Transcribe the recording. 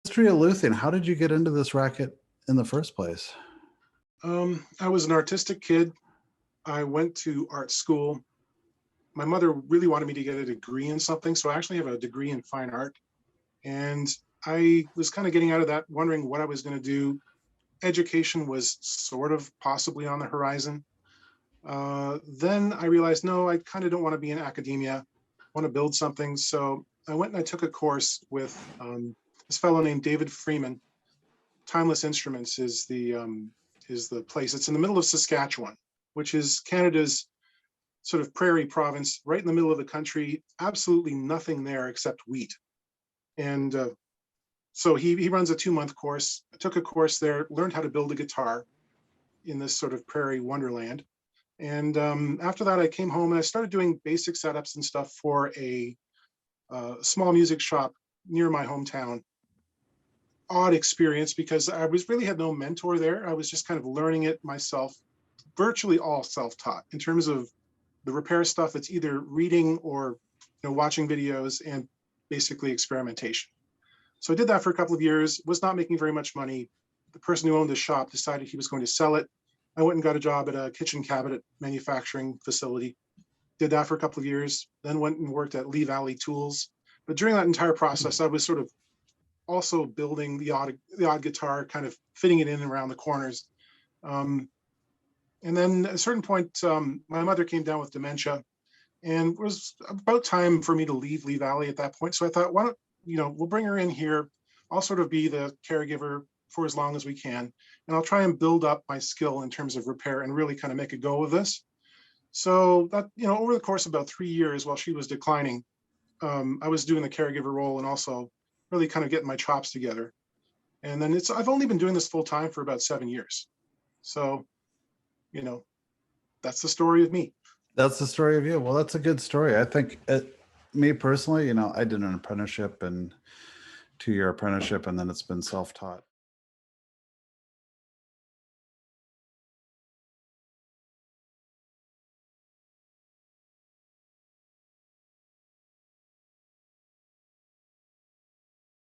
history of Loothing. How did you get into this racket in the first place? I was an artistic kid. I went to art school. My mother really wanted me to get a degree in something, so I actually have a degree in fine art. And I was kind of getting out of that, wondering what I was going to do. Education was sort of possibly on the horizon. Then I realized, no, I kind of don't want to be in academia. I want to build something. So I went and I took a course with this fellow named David Freeman. Timeless Instruments is the place. It's in the middle of Saskatchewan, which is Canada's sort of prairie province, right in the middle of the country. Absolutely nothing there except wheat. And so he runs a 2-month course. I took a course there, learned how to build a guitar in this sort of prairie wonderland. And after that, I came home and I started doing basic setups and stuff for a small music shop near my hometown. Odd experience because I really had no mentor there. I was just kind of learning it myself, virtually all self-taught. In terms of the repair stuff, it's either reading or watching videos and basically experimentation. So I did that for a couple of years, was not making very much money. The person who owned the shop decided he was going to sell it. I went and got a job at a kitchen cabinet manufacturing facility. Did that for a couple of years, then went and worked at Lee Valley Tools. But during that entire process, I was sort of also building the odd guitar, kind of fitting it in around the corners. And then at a certain point, my mother came down with dementia, and it was about time for me to leave Lee Valley at that point. So I thought, why don't, we'll bring her in here. I'll sort of be the caregiver for as long as we can. And I'll try and build up my skill in terms of repair and really kind of make a go of this. So that, over the course of about 3 years while she was declining, I was doing the caregiver role and also really kind of getting my chops together. And then I've only been doing this full time for about 7 years. So, that's the story of me. That's the story of you. Well, that's a good story. I think me personally, I did an apprenticeship and 2-year apprenticeship, and then it's been self-taught.